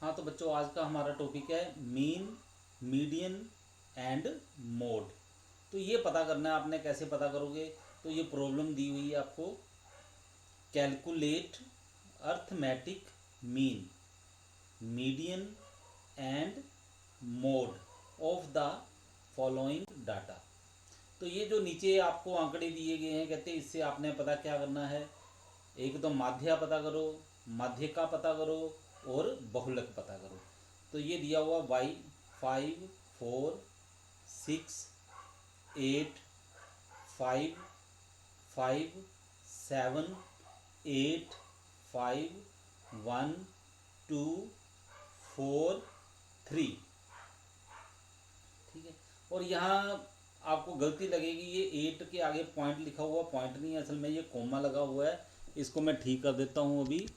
हाँ तो बच्चों, आज का हमारा टॉपिक है मीन, मीडियन एंड मोड। तो ये पता करना है आपने, कैसे पता करोगे? तो ये प्रॉब्लम दी हुई है आपको, calculate arithmetic mean, median and mode of the following data. तो ये जो नीचे आपको आंकड़े दिए गए हैं, कहते हैं इससे आपने पता क्या करना है, एक तो माध्य पता करो, माध्य का पता करो और बहुलक पता करो। तो ये दिया हुआ y 5 4 6 8 5 5 7 8 5 1 2 4 3। ठीक है। और यहाँ आपको गलती लगेगी, ये 8 के आगे पॉइंट लिखा हुआ, पॉइंट नहीं है असल में, ये कोमा लगा हुआ है। इसको मैं ठीक कर देता हूँ अभी।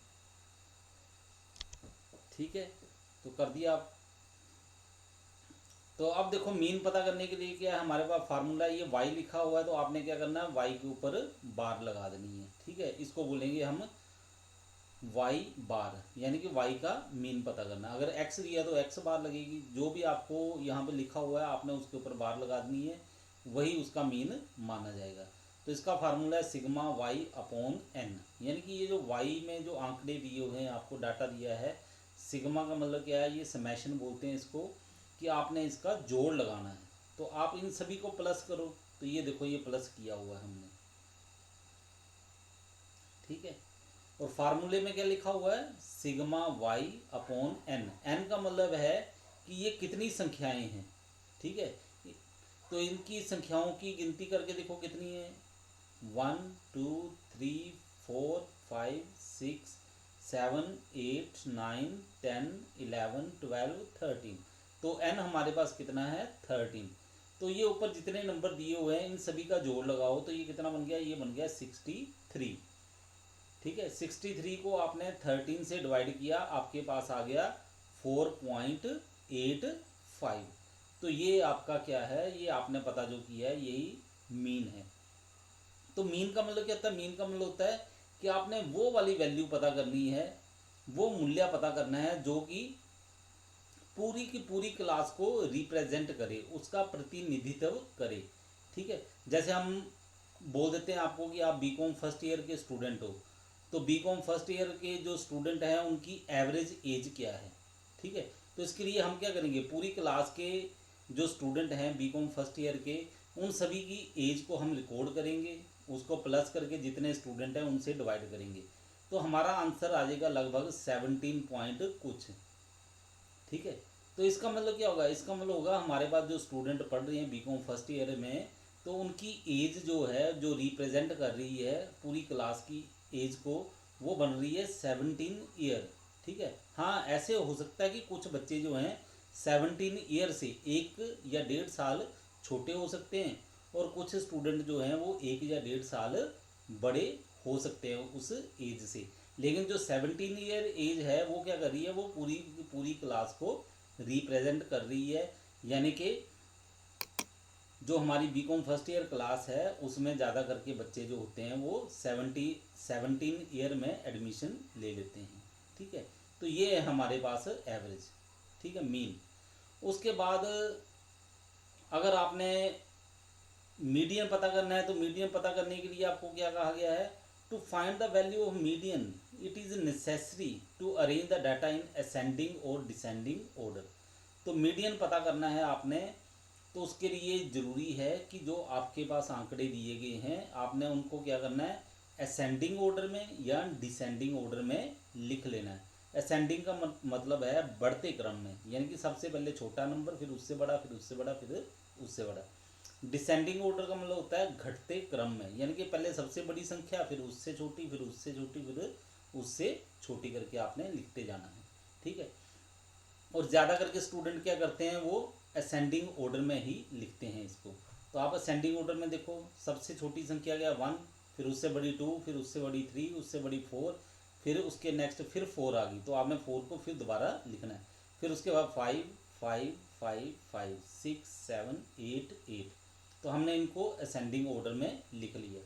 ठीक है, तो कर दिया आप। तो अब देखो, मीन पता करने के लिए क्या है हमारे पास फार्मूला, ये y लिखा हुआ है तो आपने क्या करना है, y के ऊपर बार लगा देनी है। ठीक है, इसको बोलेंगे हम y बार, यानी कि y का मीन पता करना। अगर x दिया तो x बार लगेगी, जो भी आपको यहाँ पे लिखा हुआ है आपने उसके ऊपर बार लगा देनी है, वही उसका मीन माना जाएगा। तो इसका फार्मूला है सिग्मा y अपॉन n, यानी कि ये जो y में जो आंकड़े दिए हुए हैं, आपको डाटा दिया है, सिग्मा का मतलब क्या है, ये समेशन बोलते हैं इसको, कि आपने इसका जोड़ लगाना है। तो आप इन सभी को प्लस करो, तो ये देखो ये प्लस किया हुआ है हमने। ठीक है, और फार्मूले में क्या लिखा हुआ है, sigma y upon n। n का मतलब है कि ये कितनी संख्याएं हैं। ठीक है, तो इनकी संख्याओं की गिनती करके देखो कितनी है, 1 2 3 4 5 6 7 8 9 10 11 12 13। तो n हमारे पास कितना है, 13। तो ये ऊपर जितने नंबर दिए हुए हैं इन सभी का जोड़ लगाओ, तो ये कितना बन गया, ये बन गया 63। ठीक है, 63 को आपने 13 से डिवाइड किया, आपके पास आ गया 4.85। तो ये आपका क्या है, ये आपने पता जो किया है यही मीन है। तो मीन का मतलब क्या होता है, मीन का मतलब होता है कि आपने वो वाली वैल्यू पता करनी है, वो मूल्य पता करना है जो कि पूरी की पूरी क्लास को रिप्रेजेंट करे, उसका प्रतिनिधित्व करे। ठीक है, जैसे हम बोल देते हैं आपको कि आप बीकॉम फर्स्ट ईयर के स्टूडेंट हो, तो बीकॉम फर्स्ट ईयर के जो स्टूडेंट हैं उनकी एवरेज एज क्या है। ठीक है, तो इसके लिए हम क्या करेंगे, पूरी क्लास के जो स्टूडेंट हैं बीकॉम फर्स्ट ईयर के, उन सभी की एज को हम रिकॉर्ड करेंगे, उसको प्लस करके जितने स्टूडेंट हैं उनसे डिवाइड करेंगे, तो हमारा आंसर आ जाएगा लगभग 17 पॉइंट कुछ। ठीक है, तो इसका मतलब क्या होगा, इसका मतलब होगा हमारे पास जो स्टूडेंट पढ़ रहे हैं बीकॉम फर्स्ट ईयर में, तो उनकी एज जो है, जो रिप्रेजेंट कर रही है पूरी क्लास की एज को, वो बन रही है 17 ईयर। ठीक है, हाँ ऐसे हो सकता है कि कुछ बच्चे जो हैं 17 ईयर से 1 या 1.5 साल छोटे हो सकते हैं, और कुछ स्टूडेंट जो हैं वो 1 या 1.5 साल बड़े हो सकते हैं उस एज से। लेकिन जो 17 ईयर एज है वो क्या कर रही है, वो पूरी पूरी क्लास को रिप्रेजेंट कर रही है, यानी कि जो हमारी बीकॉम फर्स्ट ईयर क्लास है उसमें ज़्यादा करके बच्चे जो होते हैं वो 17 ईयर में एडमिशन ले लेते हैं। ठीक है, तो ये है हमारे पास एवरेज। ठीक है, मीन। उसके बाद अगर आपने मीडियन पता करना है, तो मीडियन पता करने के लिए आपको क्या कहा गया है, to find the value of median it is necessary to arrange the data in ascending और डिसेंडिंग ऑर्डर। तो मीडियन पता करना है आपने, तो उसके लिए ज़रूरी है कि जो आपके पास आंकड़े दिए गए हैं आपने उनको क्या करना है, असेंडिंग ऑर्डर में या डिसेंडिंग ऑर्डर में लिख लेना है। असेंडिंग का मतलब है बढ़ते क्रम में, यानी कि सबसे पहले छोटा नंबर, फिर उससे बड़ा, फिर उससे बड़ा, फिर उससे बड़ा। डिसेंडिंग ऑर्डर का मतलब होता है घटते क्रम में, यानी कि पहले सबसे बड़ी संख्या, फिर उससे छोटी, फिर उससे छोटी, फिर उससे छोटी करके आपने लिखते जाना है। ठीक है, और ज़्यादा करके स्टूडेंट क्या करते हैं, वो असेंडिंग ऑर्डर में ही लिखते हैं इसको। तो आप असेंडिंग ऑर्डर में देखो, सबसे छोटी संख्या क्या, 1, फिर उससे बड़ी 2, फिर उससे बड़ी 3, उससे बड़ी 4, फिर उसके नेक्स्ट फिर 4 आ गई, तो आपने 4 को फिर दोबारा लिखना है, फिर उसके बाद 5 5 5 5 6 7 8 8। तो हमने इनको असेंडिंग ऑर्डर में लिख लिया।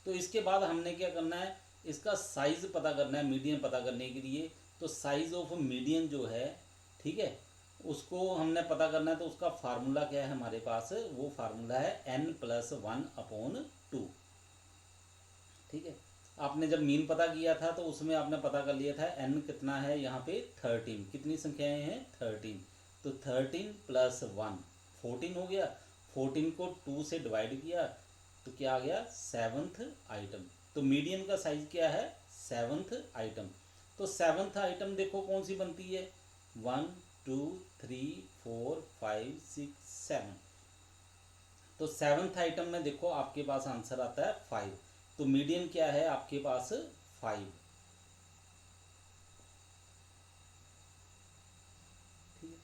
तो इसके बाद हमने क्या करना है, इसका साइज़ पता करना है मीडियन पता करने के लिए। तो साइज़ ऑफ मीडियन जो है ठीक है, उसको हमने पता करना है। तो उसका फार्मूला क्या है हमारे पास, वो फार्मूला है n+1/2। ठीक है, आपने जब मीन पता किया था तो उसमें आपने पता कर लिया था n कितना है यहाँ पे 13, कितनी संख्याएं हैं 13। तो 13 + 1 14 हो गया, 14 को 2 से डिवाइड किया तो क्या आ गया 7th आइटम। तो मीडियन का साइज क्या है 7th आइटम। तो 7th आइटम देखो कौन सी बनती है 1 2 3 4 5 6 7। तो 7th आइटम में देखो आपके पास आंसर आता है 5। तो मीडियन क्या है आपके पास 5। ठीक है,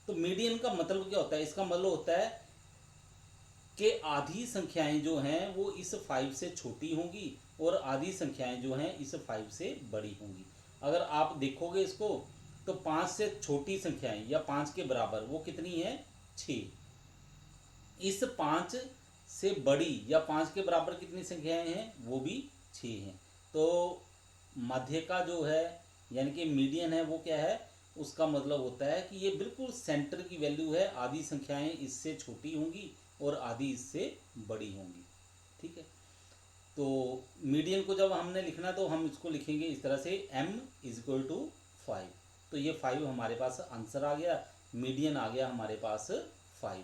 तो मीडियन का मतलब क्या होता है, इसका मतलब होता है कि आधी संख्याएं जो हैं वो इस 5 से छोटी होंगी और आधी संख्याएं जो हैं इस 5 से बड़ी होंगी। अगर आप देखोगे इसको तो 5 से छोटी संख्याएं या 5 के बराबर वो कितनी है 6। इस 5 से बड़ी या 5 के बराबर कितनी संख्याएं हैं वो भी 6 हैं। तो मध्य का जो है यानी कि मीडियन है वो क्या है, उसका मतलब होता है कि ये बिल्कुल सेंटर की वैल्यू है, आधी संख्याएं इससे छोटी होंगी और आधी इससे बड़ी होंगी। ठीक है, तो मीडियन को जब हमने लिखना तो हम इसको लिखेंगे इस तरह से m = 5। तो ये 5 हमारे पास आंसर आ गया, मीडियन आ गया हमारे पास 5।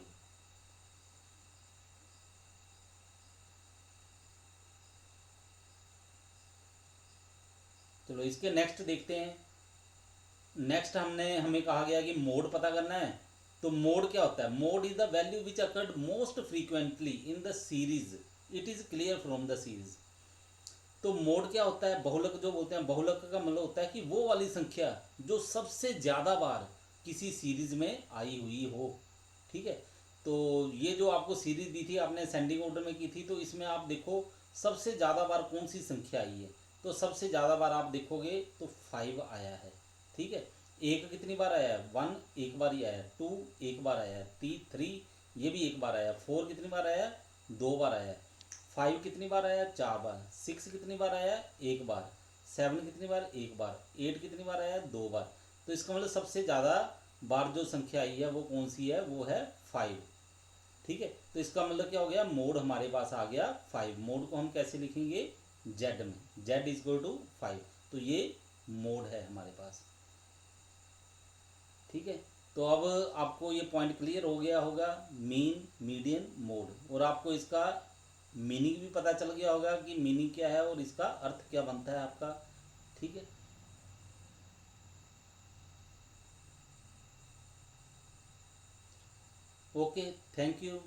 चलो इसके नेक्स्ट देखते हैं। नेक्स्ट हमें कहा गया कि मोड पता करना है। तो मोड क्या होता है, mode is the value which occurred most frequently in the series, it is clear from the series. तो मोड क्या होता है, बहुलक जो बोलते हैं, बहुलक का मतलब होता है कि वो वाली संख्या जो सबसे ज़्यादा बार किसी सीरीज में आई हुई हो। ठीक है, तो ये जो आपको सीरीज दी थी आपने सेंडिंग ऑर्डर में की थी, तो इसमें आप देखो सबसे ज़्यादा बार कौन सी संख्या आई है। तो सबसे ज़्यादा बार आप देखोगे तो 5 आया है। ठीक है, एक कितनी बार आया है 1 एक बार ही आया है, 2 एक बार आया है, 3 ये भी एक बार आया, 4 कितनी बार आया 2 बार आया, 5 कितनी बार आया 4 बार, 6 कितनी बार आया एक बार, 7 कितनी बार एक बार, 8 कितनी बार आया 2 बार। तो इसका मतलब सबसे ज़्यादा बार जो संख्या आई है वो कौन सी है, वो है 5। ठीक है, तो इसका मतलब क्या हो गया, मोड हमारे पास आ गया 5। मोड को हम कैसे लिखेंगे जेड में, z = 5। तो ये मोड है हमारे पास। ठीक है, तो अब आपको ये पॉइंट क्लियर हो गया होगा, मीन मीडियन मोड, और आपको इसका मीनिंग भी पता चल गया होगा कि मीनिंग क्या है और इसका अर्थ क्या बनता है आपका। ठीक है, ओके, थैंक यू।